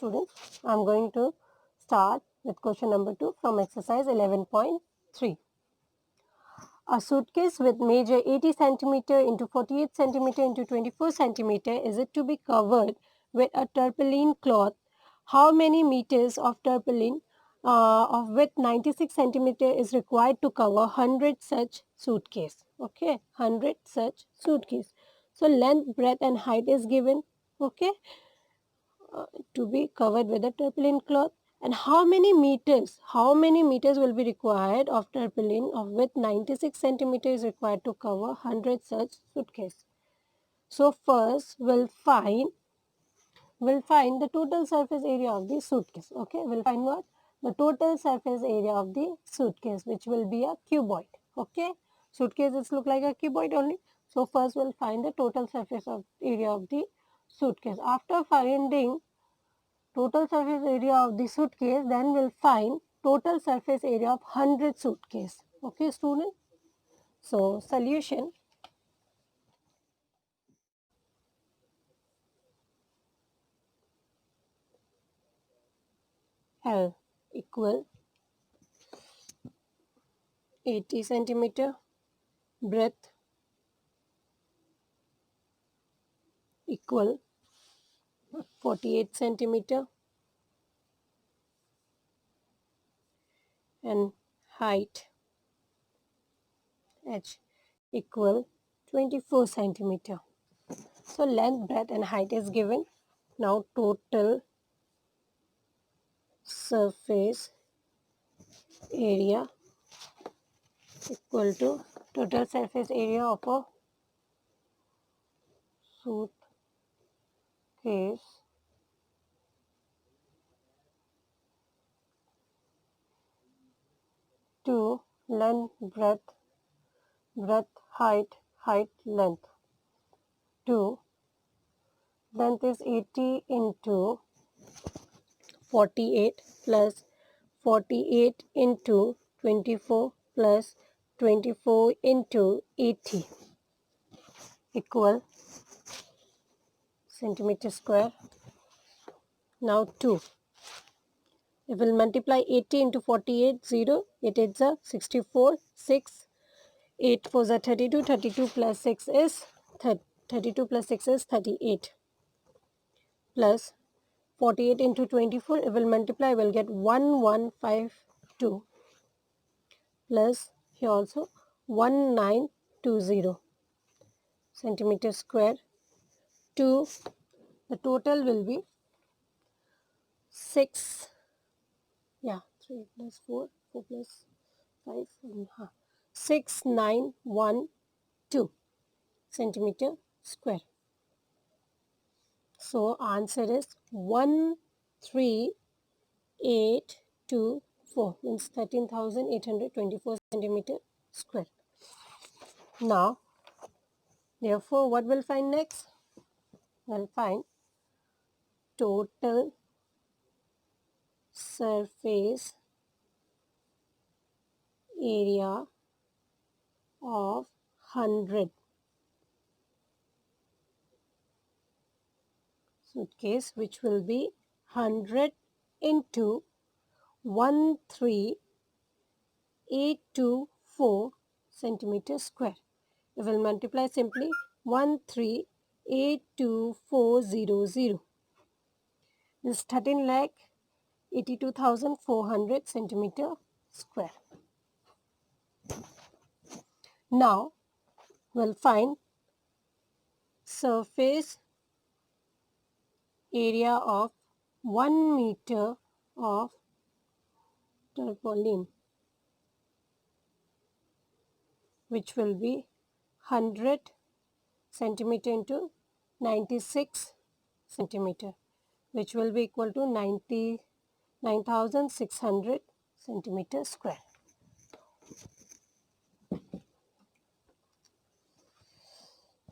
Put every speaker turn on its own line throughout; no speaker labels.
students, I am going to start with question number 2 from exercise 11.3. A suitcase with measure 80 centimeter into 48 centimeter into 24 centimeter is it to be covered with a tarpaulin cloth. How many meters of tarpaulin of width 96 centimeter is required to cover 100 such suitcase? Okay, 100 such suitcase. So length, breadth and height is given. Okay, to be covered with a tarpaulin cloth. And how many meters will be required of tarpaulin of width 96 centimeters is required to cover 100 such suitcase? So first we'll find the total surface area of the suitcase. Okay, we'll find what? The total surface area of the suitcase, which will be a cuboid. Okay, suitcases look like a cuboid only. So first we'll find the total surface of area of the suitcase. After finding total surface area of the suitcase, then we'll find total surface area of 100 suitcase. Okay, student? So, solution. L equal 80 centimeter, breadth equal 48 centimeter, and height H equal 24 centimeter. So length, breadth and height is given. Now total surface area equal to total surface area of a suitcase to length, breadth, height, length. 2. Length is 80 into 48 plus 48 into 24 plus 24 into 80 equal centimeter square. Now 2. If we will multiply 80 into 48, 0, 8 8 is 64, 6, 8 4 is 32, 32 plus 6 is 32 plus 6 is 38, plus 48 into 24, if we will multiply, we will get 1152, plus here also 1920 centimeter square. 2, the total will be 6, 3 plus 4, 4 plus 5, 6912 centimeter square. So answer is 13824, means 13,824 centimeter square. Now, therefore, what we'll find next? We'll find total surface area of 100 suitcase, which will be 100 into 13824 centimeter square. We will multiply simply 1382400 is 13,82,400 centimeter square. Now we'll find surface area of 1 meter of tarpaulin, which will be 100 centimeter into 96 centimeter, which will be equal to 99,600 centimeter square.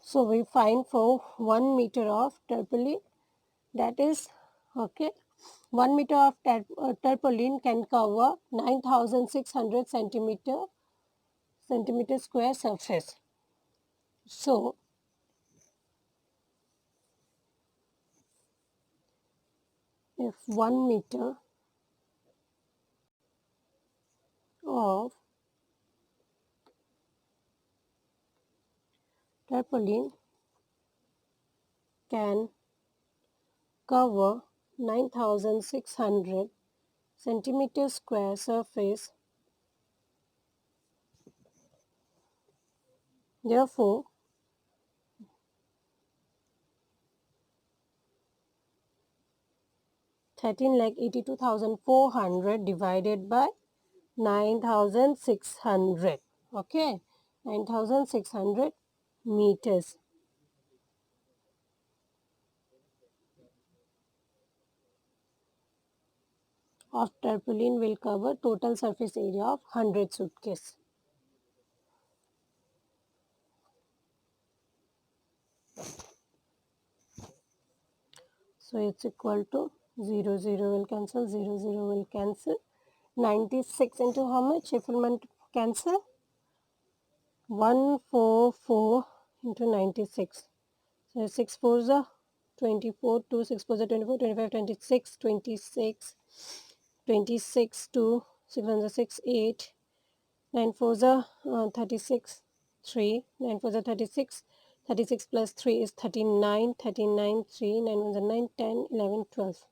So we find for 1 meter of tarpaulin, that is, okay, 1 meter of tarpaulin can cover 9,600 centimeter square surface. So if 1 meter of tarpaulin can cover 9,600 centimeter square surface, therefore 13,82,400 divided by 9,600. Okay, 9,600 meters of tarpaulin will cover total surface area of 100 suitcase. So it's equal to 0, 0 will cancel, 0, 0 will cancel. 96 into how much? If we'll cancel 144 into 96. So 6 4s are 24, 2 6 4s are 24, 25, 26, 26, 26, 2, 6 1s are 6, 8, 9 4s are 36, 3, 9 4s are 36, 36 plus 3 is 39, 39, 3, 9 1s are 9, 10, 11, 12,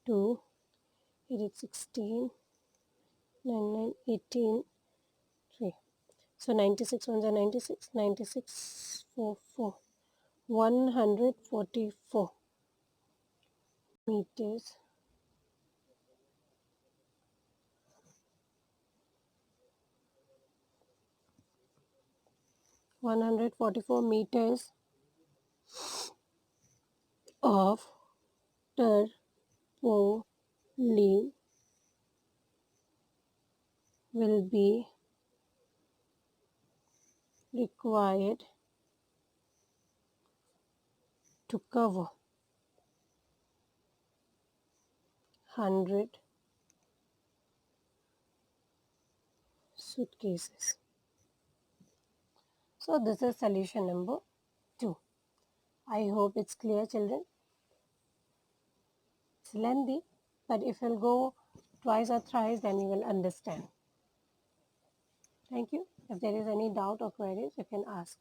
2, 8 is 16, 9, 9, 18, 3. So 96 ones are 96, 96, 4, 4, 144 meters. 144 meters of tarpaulin will be required to cover 100 suitcases. So this is solution number 2. I hope it's clear, children. It's lengthy, but if you'll go twice or thrice, then you will understand. Thank you. If there is any doubt or queries, you can ask.